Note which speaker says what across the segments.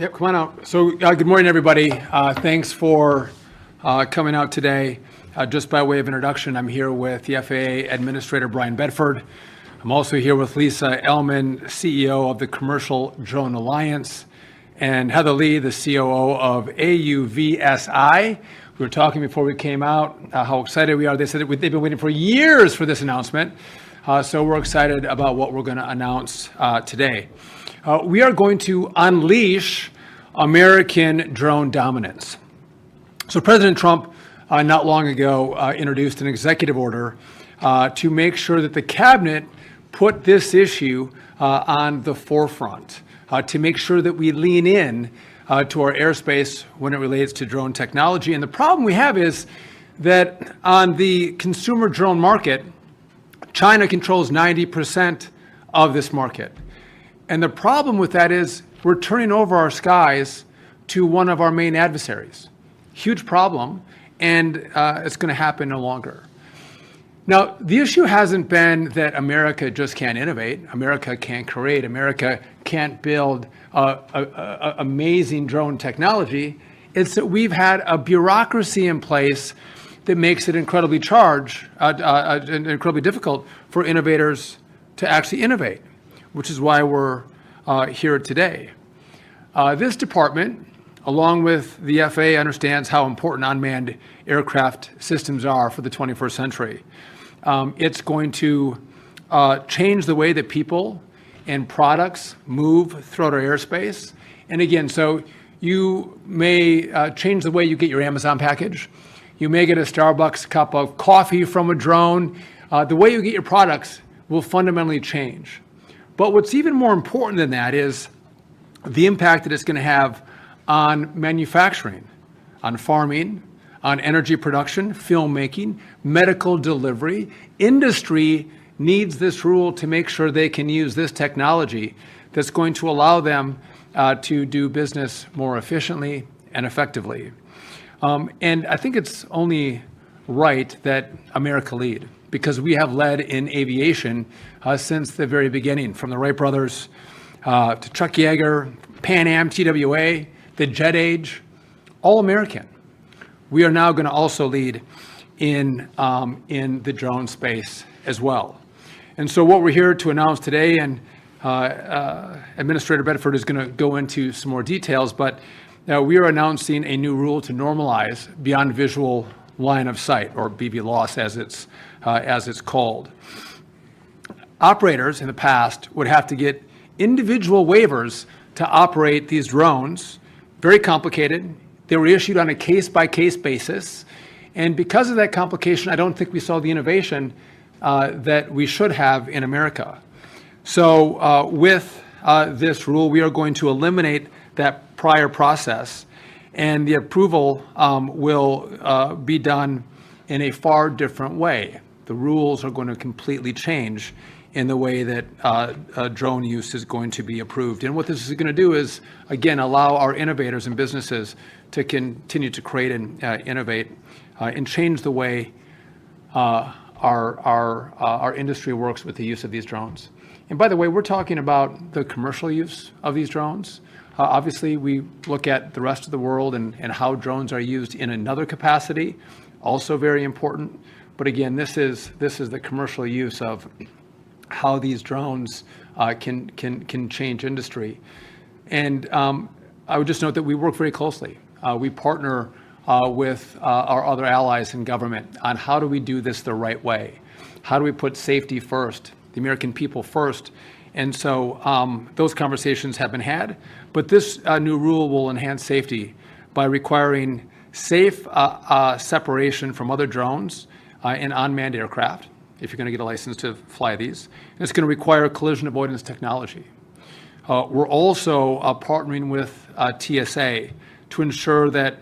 Speaker 1: Yep, come on out. So good morning, everybody. Thanks for coming out today. Just by way of introduction, I'm here with the FAA Administrator Brian Bedford. I'm also here with Lisa Ellman, CEO of the Commercial Drone Alliance, and Heather Lee, the COO of AUVSI. We were talking before we came out how excited we are. They said that they've been waiting for years for this announcement. So we're excited about what we're going to announce today. We are going to unleash American drone dominance. So President Trump not long ago introduced an executive order to make sure that the cabinet put this issue on the forefront, to make sure that we lean in to our airspace when it relates to drone technology. And the problem we have is that on the consumer drone market, China controls 90% of this market. And the problem with that is we're turning over our skies to one of our main adversaries. Huge problem, and it's going to happen no longer. Now, the issue hasn't been that America just can't innovate, America can't create, America can't build amazing drone technology. It's that we've had a bureaucracy in place that makes it incredibly difficult for innovators to actually innovate, which is why we're here today. This department, along with the FAA, understands how important unmanned aircraft systems are for the 21st century. It's going to change the way that people and products move throughout our airspace. And again, so you may change the way you get your Amazon package. You may get a Starbucks cup of coffee from a drone. The way you get your products will fundamentally change. But what's even more important than that is the impact that it's going to have on manufacturing, on farming, on energy production, filmmaking, medical delivery. Industry needs this rule to make sure they can use this technology that's going to allow them to do business more efficiently and effectively. And I think it's only right that America lead, because we have led in aviation since the very beginning, from the Wright brothers to Chuck Yeager, Pan Am, TWA, the jet age, all American. We are now going to also lead in the drone space as well. And so what we're here to announce today, and Administrator Bedford is going to go into some more details, but we are announcing a new rule to normalize beyond visual line of sight, or BVLOS as it's called. Operators in the past would have to get individual waivers to operate these drones. Very complicated. They were issued on a case-by-case basis. And because of that complication, I don't think we saw the innovation that we should have in America. So with this rule, we are going to eliminate that prior process, and the approval will be done in a far different way. The rules are going to completely change in the way that drone use is going to be approved. And what this is going to do is, again, allow our innovators and businesses to continue to create and innovate and change the way our industry works with the use of these drones. And by the way, we're talking about the commercial use of these drones. Obviously, we look at the rest of the world and how drones are used in another capacity, also very important. But again, this is the commercial use of how these drones can change industry. And I would just note that we work very closely. We partner with our other allies in government on how do we do this the right way? How do we put safety first, the American people first? And so those conversations have been had, but this new rule will enhance safety by requiring safe separation from other drones in unmanned aircraft, if you're going to get a license to fly these. And it's going to require collision avoidance technology. We're also partnering with TSA to ensure that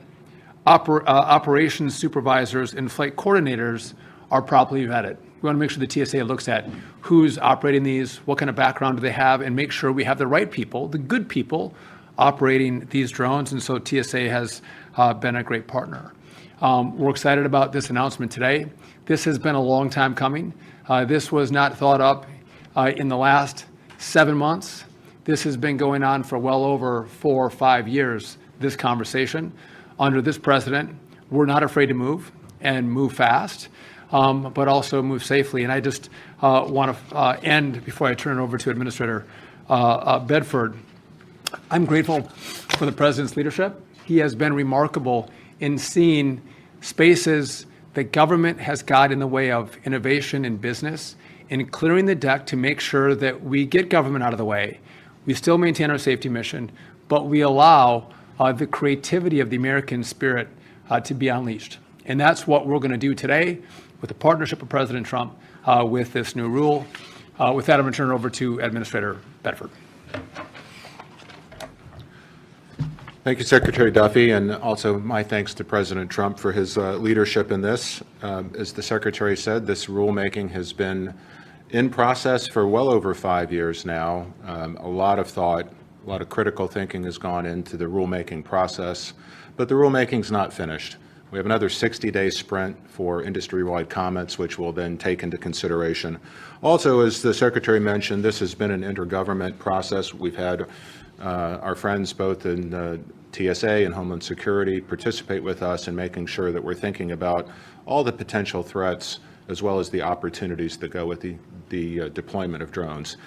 Speaker 1: operations supervisors and flight coordinators are properly vetted. We want to make sure the TSA looks at who's operating these, what kind of background do they have, and make sure we have the right people, the good people, operating these drones. And so TSA has been a great partner. We're excited about this announcement today. This has been a long time coming. This was not thought up in the last 7 months. This has been going on for well over 4 or 5 years, this conversation. Under this president, we're not afraid to move and move fast, but also move safely. And I just want to end, before I turn it over to Administrator Bedford, I'm grateful for the president's leadership. He has been remarkable in seeing spaces that government has got in the way of innovation in business, and clearing the deck to make sure that we get government out of the way. We still maintain our safety mission, but we allow the creativity of the American spirit to be unleashed. And that's what we're going to do today with the partnership of President Trump with this new rule. With that, I'm going to turn it over to Administrator Bedford.
Speaker 2: Thank you, Secretary Duffy, and also my thanks to President Trump for his leadership in this. As the Secretary said, this rulemaking has been in process for well over 5 years now. A lot of thought, a lot of critical thinking has gone into the rulemaking process, but the rulemaking's not finished. We have another 60-day sprint for industry-wide comments, which we'll then take into consideration. Also, as the Secretary mentioned, this has been an intergovernment process. We've had our friends both in TSA and Homeland Security participate with us in making sure that we're thinking about all the potential threats as well as the opportunities that go with the deployment of drones.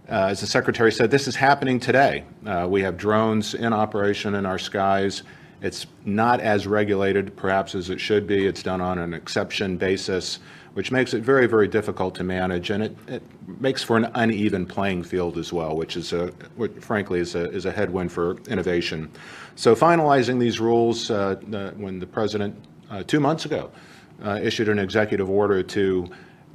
Speaker 2: As the Secretary said, this is happening today. We have drones in operation in our skies. It's not as regulated, perhaps, as it should be. It's done on an exception basis, which makes it very, very difficult to manage, and it makes for an uneven playing field as well, which is, frankly, is a headwind for innovation. So finalizing these rules, when the President 2 months ago issued an executive order to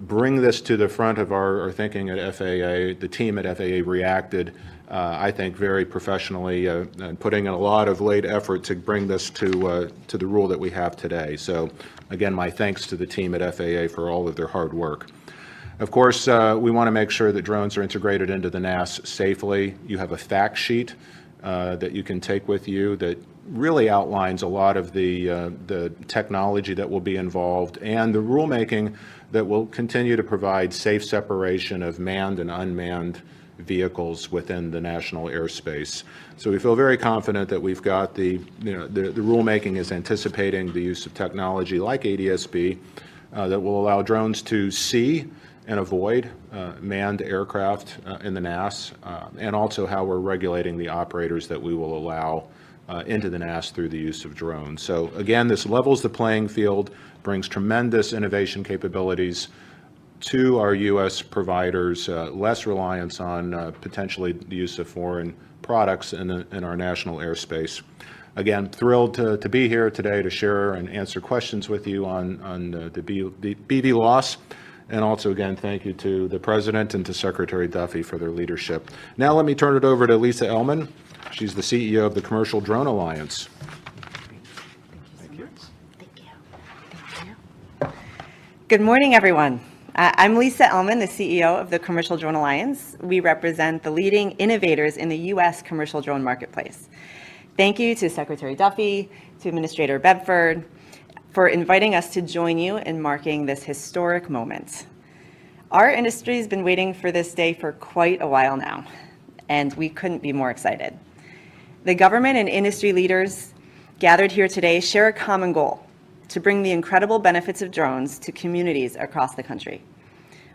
Speaker 2: bring this to the front of our thinking at FAA, the team at FAA reacted, I think, very professionally, and putting in a lot of late effort to bring this to the rule that we have today. So, again, my thanks to the team at FAA for all of their hard work. Of course, we want to make sure that drones are integrated into the NAS safely. You have a fact sheet that you can take with you that really outlines a lot of the technology that will be involved and the rulemaking that will continue to provide safe separation of manned and unmanned vehicles within the national airspace. So we feel very confident that we've got the rulemaking is anticipating the use of technology like ADS-B that will allow drones to see and avoid manned aircraft in the NAS, and also how we're regulating the operators that we will allow into the NAS through the use of drones. So again, this levels the playing field, brings tremendous innovation capabilities to our U.S. providers, less reliance on potentially the use of foreign products in our national airspace. Again, thrilled to be here today to share and answer questions with you on the BV loss. And also, again, thank you to the President and to Secretary Duffy for their leadership. Now let me turn it over to Lisa Ellman. She's the CEO of the Commercial Drone Alliance.
Speaker 3: Thank you. Thank you. Good morning, everyone. I'm Lisa Ellman, the CEO of the Commercial Drone Alliance. We represent the leading innovators in the U.S. commercial drone marketplace. Thank you to Secretary Duffy, to Administrator Bedford, for inviting us to join you in marking this historic moment. Our industry has been waiting for this day for quite a while now, and we couldn't be more excited. The government and industry leaders gathered here today share a common goal: to bring the incredible benefits of drones to communities across the country.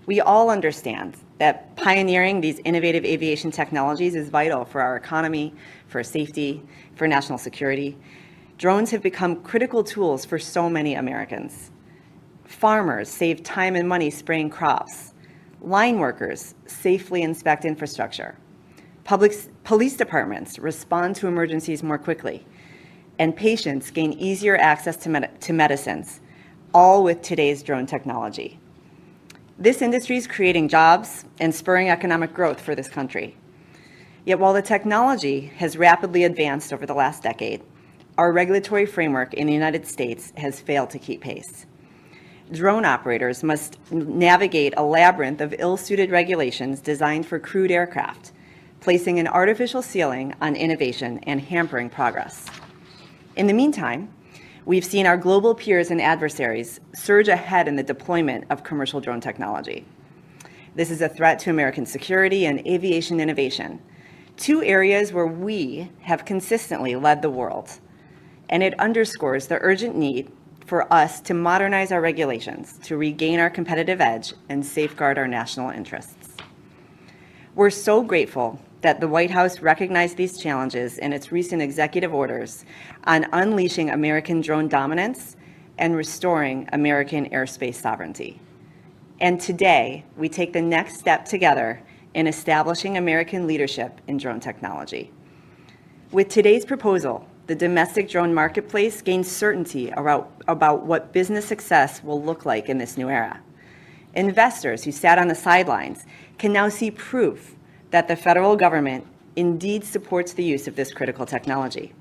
Speaker 3: We all understand that pioneering these innovative aviation technologies is vital for our economy, for safety, for national security. Drones have become critical tools for so many Americans. Farmers save time and money spraying crops. Line workers safely inspect infrastructure. Police departments respond to emergencies more quickly. And patients gain easier access to medicines, all with today's drone technology. This industry is creating jobs and spurring economic growth for this country. Yet while the technology has rapidly advanced over the last decade, our regulatory framework in the United States has failed to keep pace. Drone operators must navigate a labyrinth of ill-suited regulations designed for crewed aircraft, placing an artificial ceiling on innovation and hampering progress. In the meantime, we've seen our global peers and adversaries surge ahead in the deployment of commercial drone technology. This is a threat to American security and aviation innovation. two areas where we have consistently led the world, and it underscores the urgent need for us to modernize our regulations to regain our competitive edge and safeguard our national interests. We're so grateful that the White House recognized these challenges in its recent executive orders on unleashing American drone dominance and restoring American airspace sovereignty. And today, we take the next step together in establishing American leadership in drone technology. With today's proposal, the domestic drone marketplace gains certainty about what business success will look like in this new era. Investors who sat on the sidelines can now see proof that the federal government indeed supports the use of this critical technology.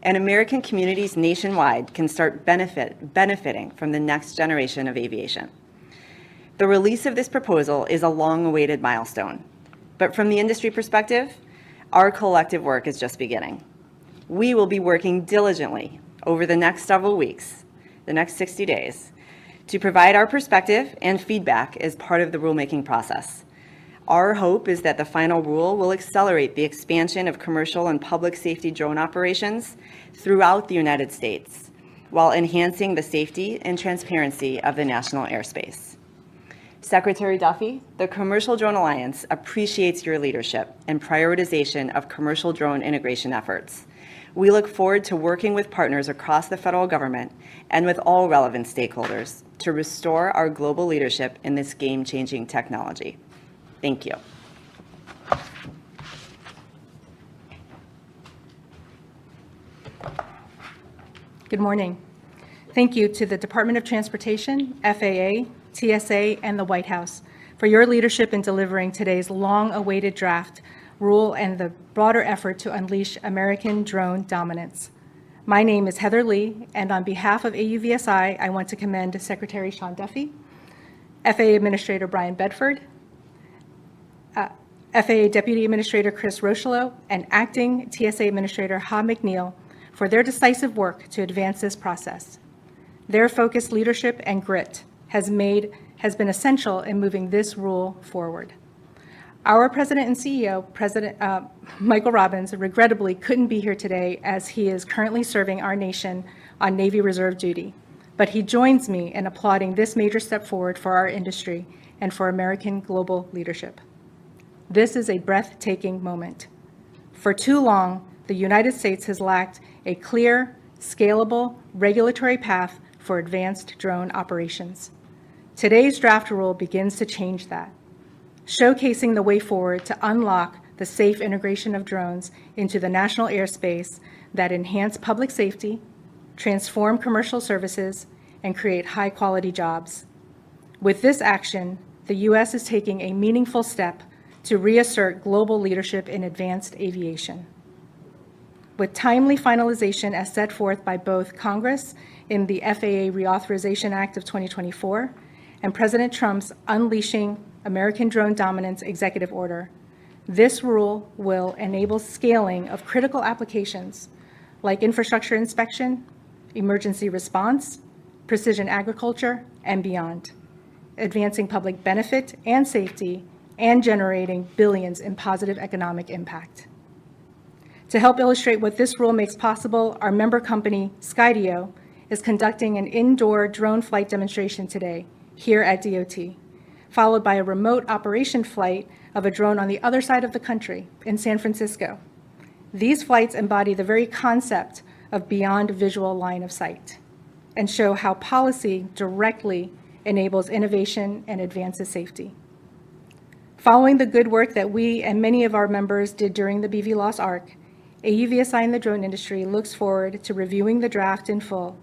Speaker 3: And American communities nationwide can start benefiting from the next generation of aviation. The release of this proposal is a long-awaited milestone, but from the industry perspective, our collective work is just beginning. We will be working diligently over the next several weeks, the next 60 days, to provide our perspective and feedback as part of the rulemaking process. Our hope is that the final rule will accelerate the expansion of commercial and public safety drone operations throughout the United States, while enhancing the safety and transparency of the national airspace. Secretary Duffy, the Commercial Drone Alliance appreciates your leadership and prioritization of commercial drone integration efforts. We look forward to working with partners across the federal government and with all relevant stakeholders to restore our global leadership in this game-changing technology. Thank you.
Speaker 4: Good morning. Thank you to the Department of Transportation, FAA, TSA, and the White House for your leadership in delivering today's long-awaited draft rule and the broader effort to unleash American drone dominance. My name is Heather Lee, and on behalf of AUVSI, I want to commend Secretary Sean Duffy, FAA Administrator Brian Bedford, FAA Deputy Administrator Chris Rocheleau, and Acting TSA Administrator Ha McNeil for their decisive work to advance this process. Their focused leadership and grit has been essential in moving this rule forward. Our President and CEO, President Michael Robbins, regrettably couldn't be here today as he is currently serving our nation on Navy Reserve duty, but he joins me in applauding this major step forward for our industry and for American global leadership. This is a breathtaking moment. For too long, the United States has lacked a clear, scalable, regulatory path for advanced drone operations. Today's draft rule begins to change that, showcasing the way forward to unlock the safe integration of drones into the national airspace that enhance public safety, transform commercial services, and create high-quality jobs. With this action, the U.S. is taking a meaningful step to reassert global leadership in advanced aviation. With timely finalization as set forth by both Congress in the FAA Reauthorization Act of 2024 and President Trump's Unleashing American Drone Dominance Executive Order, this rule will enable scaling of critical applications like infrastructure inspection, emergency response, precision agriculture, and beyond, advancing public benefit and safety and generating billions in positive economic impact. To help illustrate what this rule makes possible, our member company, Skydio, is conducting an indoor drone flight demonstration today here at DOT, followed by a remote operation flight of a drone on the other side of the country in San Francisco. These flights embody the very concept of beyond visual line of sight and show how policy directly enables innovation and advances safety. Following the good work that we and many of our members did during the BVLOS ARC, AUVSI and the drone industry looks forward to reviewing the draft in full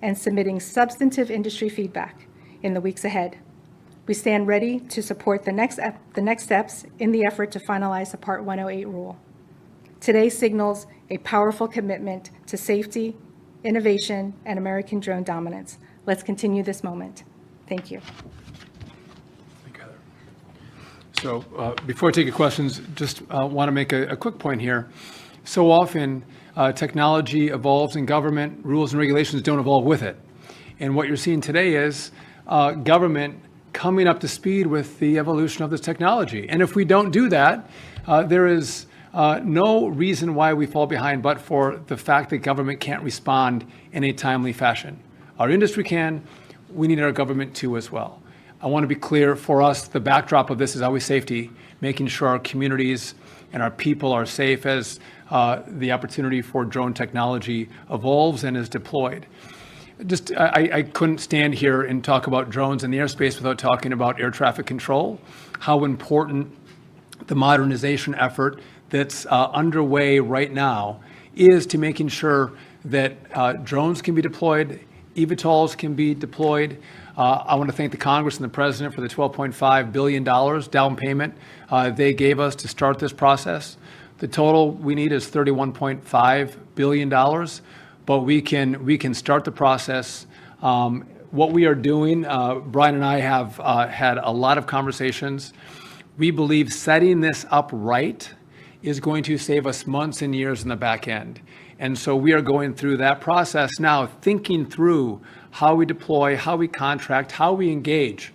Speaker 4: and submitting substantive industry feedback in the weeks ahead. We stand ready to support the next steps in the effort to finalize the Part 108 rule. Today signals a powerful commitment to safety, innovation, and American drone dominance. Let's continue this moment. Thank you.
Speaker 1: Thank you, Heather. So before I take your questions, just want to make a quick point here. So often, technology evolves in government, rules and regulations don't evolve with it. And what you're seeing today is government coming up to speed with the evolution of this technology. And if we don't do that, there is no reason why we fall behind but for the fact that government can't respond in a timely fashion. Our industry can, we need our government to as well. I want to be clear, for us, the backdrop of this is always safety, making sure our communities and our people are safe as the opportunity for drone technology evolves and is deployed. I couldn't stand here and talk about drones in the airspace without talking about air traffic control, how important the modernization effort that's underway right now is to making sure that drones can be deployed, eVTOLs can be deployed. I want to thank the Congress and the President for the $12.5 billion down payment they gave us to start this process. The total we need is $31.5 billion, but we can start the process. What we are doing, Brian and I have had a lot of conversations. We believe setting this up right is going to save us months and years in the back end. And so we are going through that process now, thinking through how we deploy, how we contract, how we engage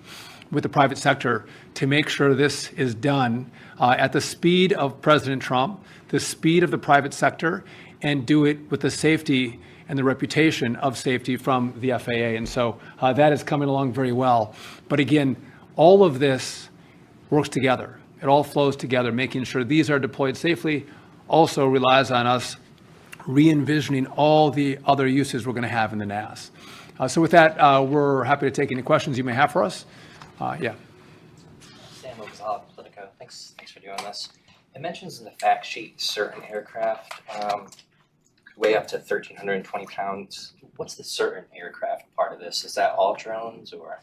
Speaker 1: with the private sector to make sure this is done at the speed of President Trump, the speed of the private sector, and do it with the safety and the reputation of safety from the FAA. And so that is coming along very well. But again, all of this works together. It all flows together. Making sure these are deployed safely also relies on us re-envisioning all the other uses we're going to have in the NAS. So with that, we're happy to take any questions you may have for us. Yeah.
Speaker 5: Sam Gonzalez, Politico. Thanks for doing this. It mentions in the fact sheet certain aircraft could weigh up to 1,320 pounds. What's the certain aircraft part of this? Is that all drones or?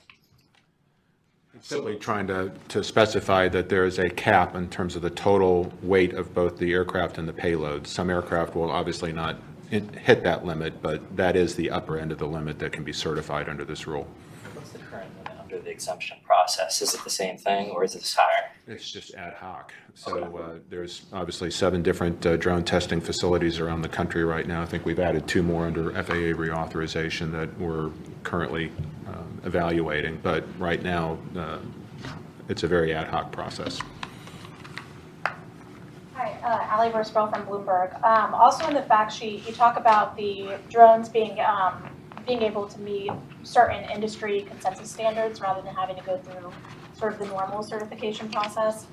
Speaker 2: Simply trying to specify that there is a cap in terms of the total weight of both the aircraft and the payload. Some aircraft will obviously not hit that limit, but that is the upper end of the limit that can be certified under this rule.
Speaker 5: What's the current limit under the exemption process? Is it the same thing or is it higher?
Speaker 2: It's just ad hoc. So there's obviously 7 different drone testing facilities around the country right now. I think we've added 2 more under FAA reauthorization that we're currently evaluating. But right now, it's a very ad hoc process.
Speaker 6: Hi, Allie Versprell from Bloomberg. Also in the fact sheet, you talk about the drones being able to meet certain industry consensus standards rather than having to go through sort of the normal certification process.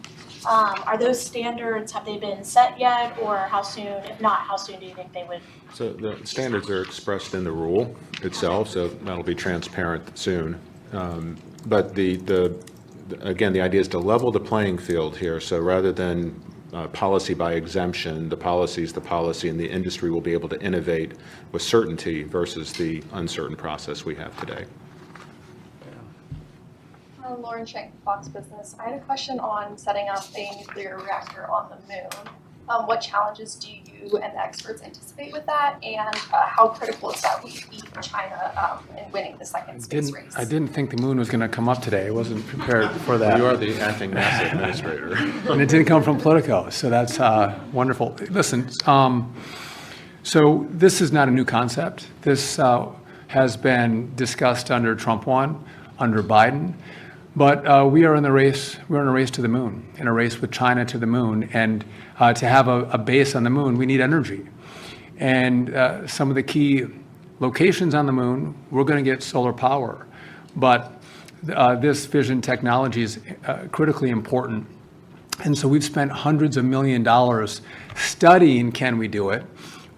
Speaker 6: Are those standards, have they been set yet, or how soon? If not, how soon do you think they would?
Speaker 2: So the standards are expressed in the rule itself, so that'll be transparent soon. But again, the idea is to level the playing field here. So rather than policy by exemption, the policy is the policy, and the industry will be able to innovate with certainty versus the uncertain process we have today.
Speaker 7: Lauren Shank, Fox Business. I had a question on setting up a nuclear reactor on the moon. What challenges do you and the experts anticipate with that, and how critical is that we beat China in winning the second space race?
Speaker 1: I didn't think the moon was going to come up today. I wasn't prepared for that.
Speaker 2: You are the acting NASA administrator.
Speaker 1: And it didn't come from Politico, so that's wonderful. Listen, so this is not a new concept. This has been discussed under Trump 1, under Biden. But we are in the race. We're in a race to the moon, in a race with China to the moon. And to have a base on the moon, we need energy. And some of the key locations on the moon, we're going to get solar power. But this fission technology is critically important. And so we've spent hundreds of millions of dollars studying, can we do it?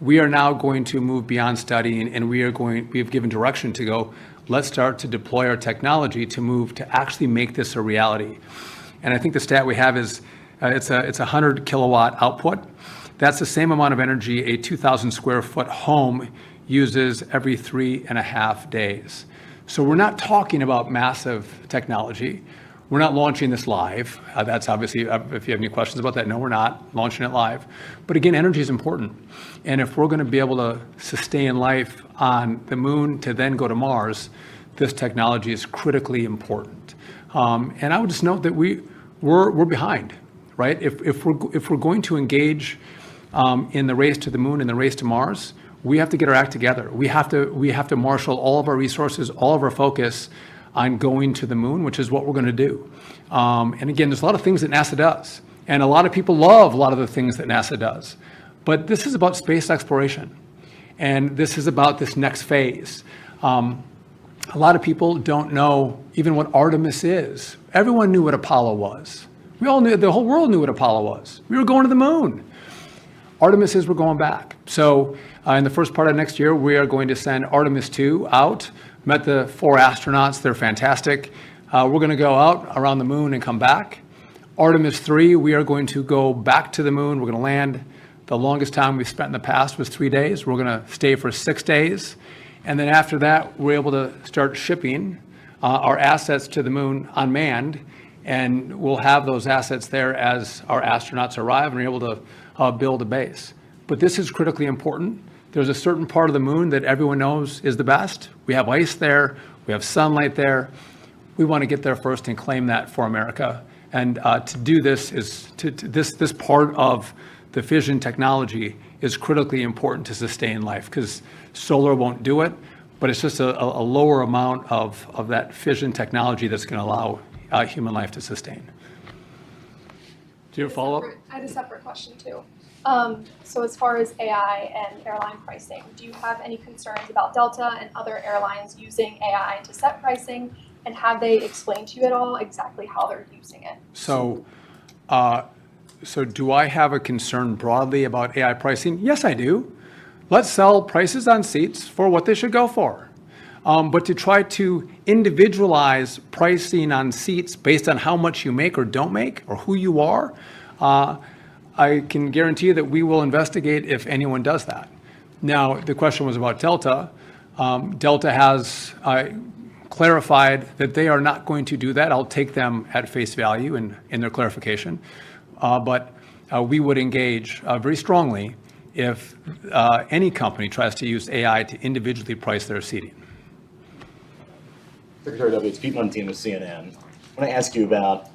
Speaker 1: We are now going to move beyond studying, and we have given direction to go, let's start to deploy our technology to move to actually make this a reality. And I think the stat we have is it's a 100 kilowatt output. That's the same amount of energy a 2,000 square foot home uses every 3.5 days. So we're not talking about massive technology. We're not launching this live. That's obviously, if you have any questions about that, no, we're not launching it live. But again, energy is important. And if we're going to be able to sustain life on the moon to then go to Mars, this technology is critically important. And I would just note that we're behind, right? If we're going to engage in the race to the moon and the race to Mars, we have to get our act together. We have to marshal all of our resources, all of our focus on going to the moon, which is what we're going to do. And again, there's a lot of things that NASA does. And a lot of people love a lot of the things that NASA does. But this is about space exploration. And this is about this next phase. A lot of people don't know even what Artemis is. Everyone knew what Apollo was. We all knew, the whole world knew what Apollo was. We were going to the moon. Artemis is we're going back. So in the first part of next year, we are going to send Artemis 2 out. Met the 4 astronauts, they're fantastic. We're gonna go out around the moon and come back. Artemis 3, we are going to go back to the moon. We're gonna land. The longest time we've spent in the past was 3 days. We're gonna stay for 6 days. And then after that, we're able to start shipping our assets to the moon unmanned. And we'll have those assets there as our astronauts arrive and are able to build a base. But this is critically important. There's a certain part of the moon that everyone knows is the best. We have ice there, we have sunlight there. We want to get there first and claim that for America. And to do this is, this part of the fission technology is critically important to sustain life, because solar won't do it, but it's just a lower amount of that fission technology that's going to allow human life to sustain. Do you have a follow-up?
Speaker 7: I had a separate question too. So as far as AI and airline pricing, do you have any concerns about Delta and other airlines using AI to set pricing? And have they explained to you at all exactly how they're using it?
Speaker 1: So do I have a concern broadly about AI pricing? Yes, I do. Let's sell prices on seats for what they should go for. But to try to individualize pricing on seats based on how much you make or don't make or who you are, I can guarantee you that we will investigate if anyone does that. Now, the question was about Delta. Delta has clarified that they are not going to do that. I'll take them at face value in their clarification. But we would engage very strongly if any company tries to use AI to individually price their seating.
Speaker 8: Secretary Duffy, it's Pete Montino with CNN. I want to ask you about,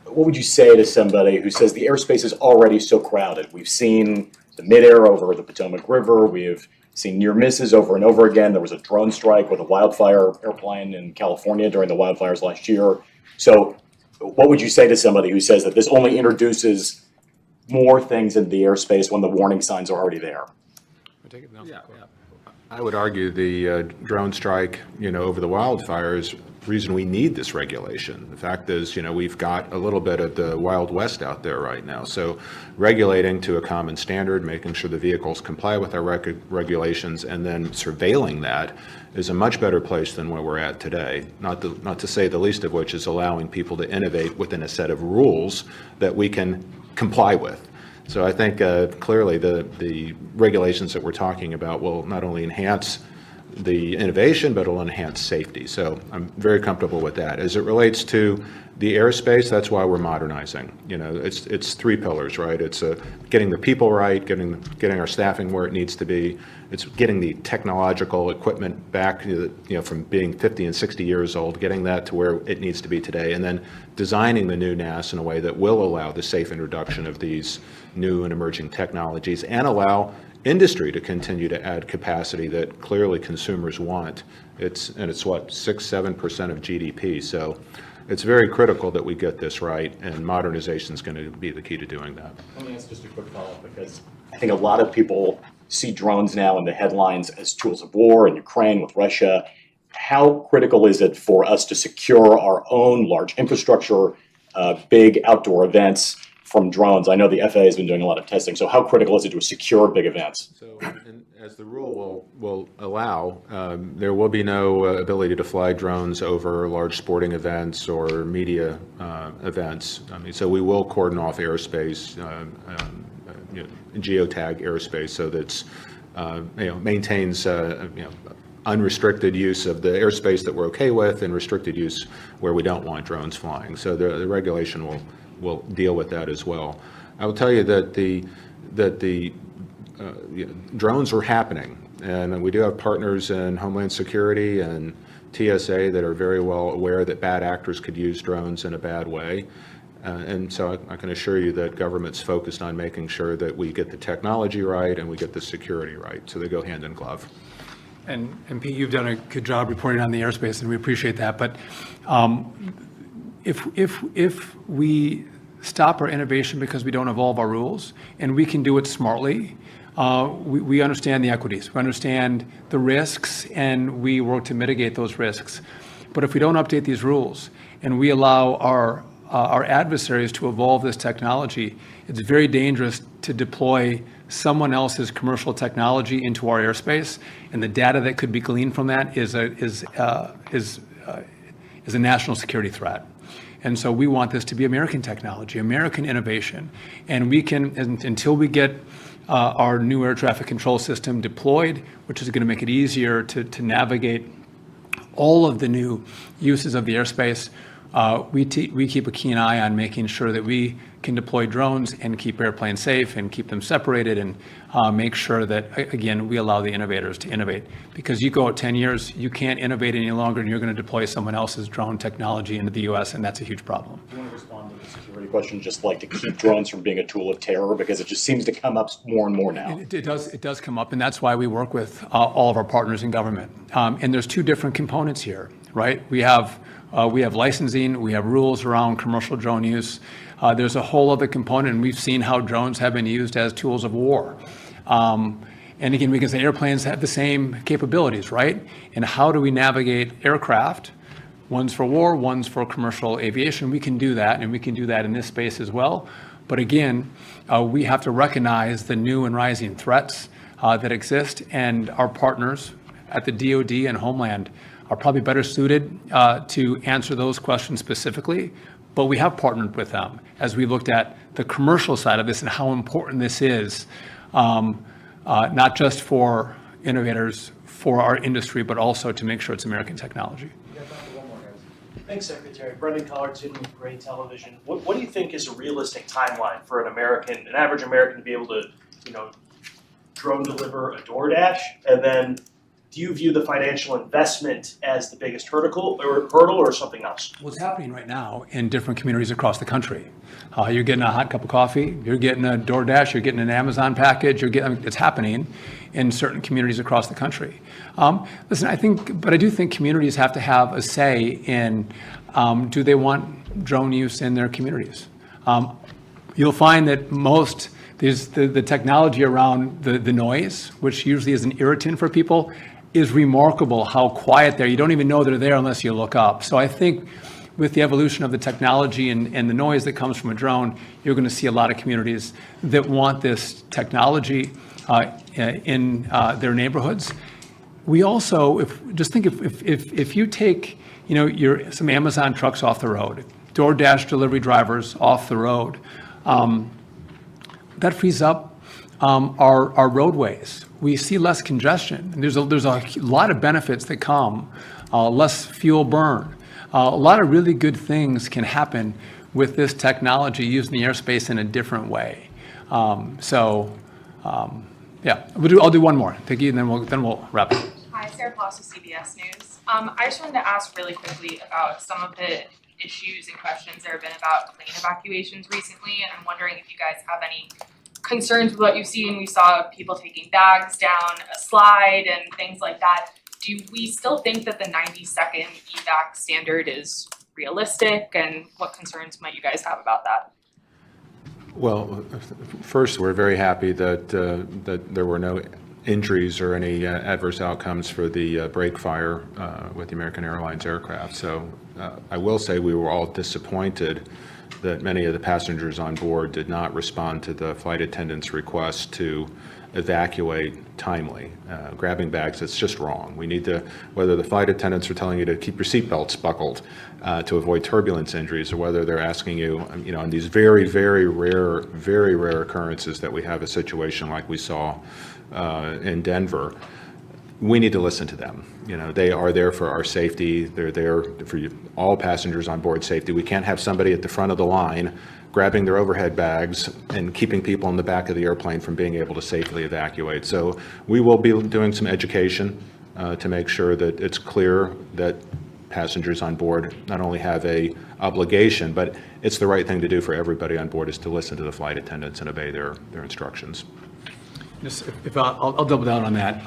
Speaker 8: what would you say to somebody who says the airspace is already so crowded? We've seen the midair over the Potomac River. We have seen near misses over and over again. There was a drone strike with a wildfire airplane in California during the wildfires last year. So what would you say to somebody who says that this only introduces more things into the airspace when the warning signs are already there?
Speaker 2: I would argue the drone strike, over the wildfires, the reason we need this regulation. The fact is, we've got a little bit of the Wild West out there right now. So regulating to a common standard, making sure the vehicles comply with our regulations, and then surveilling that is a much better place than where we're at today. Not to say the least of which is allowing people to innovate within a set of rules that we can comply with. So I think clearly the regulations that we're talking about will not only enhance the innovation, but it'll enhance safety. So I'm very comfortable with that. As it relates to the airspace, that's why we're modernizing. It's 3 pillars, right? It's getting the people right, getting our staffing where it needs to be. It's getting the technological equipment back, from being 50 and 60 years old, getting that to where it needs to be today, and then designing the new NAS in a way that will allow the safe introduction of these new and emerging technologies and allow industry to continue to add capacity that clearly consumers want. It's what, 6-7% of GDP. So it's very critical that we get this right, and modernization is going to be the key to doing that.
Speaker 8: Let me ask just a quick follow-up, because I think a lot of people see drones now in the headlines as tools of war in Ukraine with Russia. How critical is it for us to secure our own large infrastructure, big outdoor events from drones? I know the FAA has been doing a lot of testing, so how critical is it to secure big events?
Speaker 2: So, and as the rule will allow, there will be no ability to fly drones over large sporting events or media events. So we will cordon off airspace, geotag airspace, so that's maintains unrestricted use of the airspace that we're okay with, and restricted use where we don't want drones flying. So the regulation will deal with that as well. I will tell you that the drones are happening, and we do have partners in Homeland Security and TSA that are very well aware that bad actors could use drones in a bad way. And so I can assure you that government's focused on making sure that we get the technology right and we get the security right. So they go hand in glove.
Speaker 1: And Pete, you've done a good job reporting on the airspace, and we appreciate that. But if we stop our innovation because we don't evolve our rules, and we can do it smartly. We understand the equities, we understand the risks, and we work to mitigate those risks. But if we don't update these rules and we allow our adversaries to evolve this technology, it's very dangerous to deploy someone else's commercial technology into our airspace, and the data that could be gleaned from that is a national security threat. And so we want this to be American technology, American innovation, and we can, until we get our new air traffic control system deployed, which is going to make it easier to navigate all of the new uses of the airspace, we keep a keen eye on making sure that we can deploy drones and keep airplanes safe and keep them separated and make sure that, again, we allow the innovators to innovate. Because you go out 10 years, you can't innovate any longer, and you're going to deploy someone else's drone technology into the U.S., and that's a huge problem.
Speaker 8: Do you want to respond to the security question, just like to keep drones from being a tool of terror, because it just seems to come up more and more now?
Speaker 1: It does come up, and that's why we work with all of our partners in government. And there's two different components here, right? We have licensing, we have rules around commercial drone use. There's a whole other component, and we've seen how drones have been used as tools of war. And again, we can say airplanes have the same capabilities, right? And how do we navigate aircraft? One's for war, one's for commercial aviation. We can do that, and we can do that in this space as well. But again, we have to recognize the new and rising threats that exist, and our partners at the DoD and Homeland are probably better suited to answer those questions specifically. But we have partnered with them as we looked at the commercial side of this and how important this is, not just for innovators, for our industry, but also to make sure it's American technology.
Speaker 9: Thanks, Secretary. Brendan Collarton with Gray Television. What do you think is a realistic timeline for an average American to be able to, drone deliver a DoorDash? And then do you view the financial investment as the biggest hurdle or something else?
Speaker 1: What's happening right now in different communities across the country, you're getting a hot cup of coffee, you're getting a DoorDash, you're getting an Amazon package, it's happening in certain communities across the country. Listen, I do think communities have to have a say in, do they want drone use in their communities? You'll find that the technology around the noise, which usually is an irritant for people, is remarkable how quiet they're. You don't even know they're there unless you look up. So I think with the evolution of the technology and the noise that comes from a drone, you're going to see a lot of communities that want this technology in their neighborhoods. We also, if you take some Amazon trucks off the road, DoorDash delivery drivers off the road, that frees up our roadways. We see less congestion. There's a lot of benefits that come, less fuel burn. A lot of really good things can happen with this technology using the airspace in a different way. Yeah, I'll do one more. Thank you, and then we'll wrap up.
Speaker 10: Hi, Sarah Ploss with CBS News. I just wanted to ask really quickly about some of the issues and questions there have been about plane evacuations recently, and I'm wondering if you guys have any concerns with what you've seen. We saw people taking bags down a slide and things like that. Do we still think that the 90-second evac standard is realistic, and what concerns might you guys have about that?
Speaker 2: Well, first, we're very happy that there were no injuries or any adverse outcomes for the brake fire with the American Airlines aircraft. So I will say we were all disappointed that many of the passengers on board did not respond to the flight attendant's request to evacuate timely. Grabbing bags, it's just wrong. We need to, whether the flight attendants are telling you to keep your seatbelts buckled to avoid turbulence injuries, or whether they're asking you, on these very, very rare occurrences that we have a situation like we saw in Denver, we need to listen to them. They are there for our safety. They're there for all passengers on board safety. We can't have somebody at the front of the line grabbing their overhead bags and keeping people in the back of the airplane from being able to safely evacuate. So we will be doing some education to make sure that it's clear that passengers on board not only have a obligation, but it's the right thing to do for everybody on board is to listen to the flight attendants and obey their instructions.
Speaker 1: Just I'll double down on that.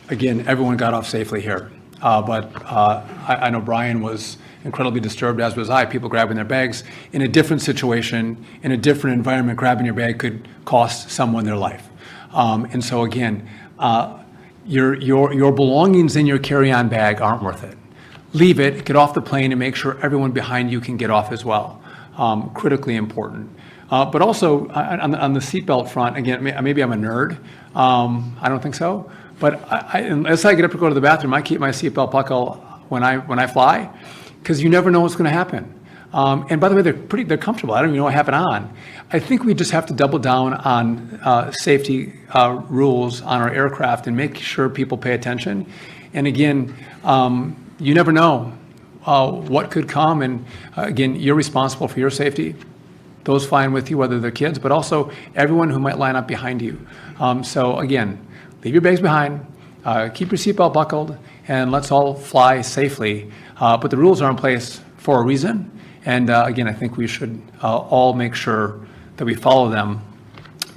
Speaker 1: Again, everyone got off safely here, but I know Brian was incredibly disturbed, as was I, people grabbing their bags. In a different situation, in a different environment, grabbing your bag could cost someone their life. And so again, your belongings in your carry-on bag aren't worth it. Leave it, get off the plane, and make sure everyone behind you can get off as well. Critically important. But also on the seatbelt front, again, maybe I'm a nerd. I don't think so. But unless I get up to go to the bathroom, I keep my seatbelt buckle when I fly, because you never know what's going to happen. And by the way, they're comfortable. I don't even know what happened on. I think we just have to double down on safety rules on our aircraft and make sure people pay attention. And again, you never know what could come. And again, you're responsible for your safety. Those flying with you, whether they're kids, but also everyone who might line up behind you. So again, leave your bags behind, keep your seatbelt buckled, and let's all fly safely. But the rules are in place for a reason. And again, I think we should all make sure that we follow them,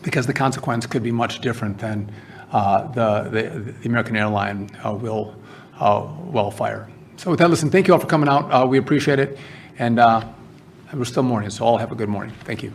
Speaker 1: because the consequence could be much different than the American airline will fire. So with that, listen, thank you all for coming out. We appreciate it. And we're still morning, so all have a good morning. Thank you.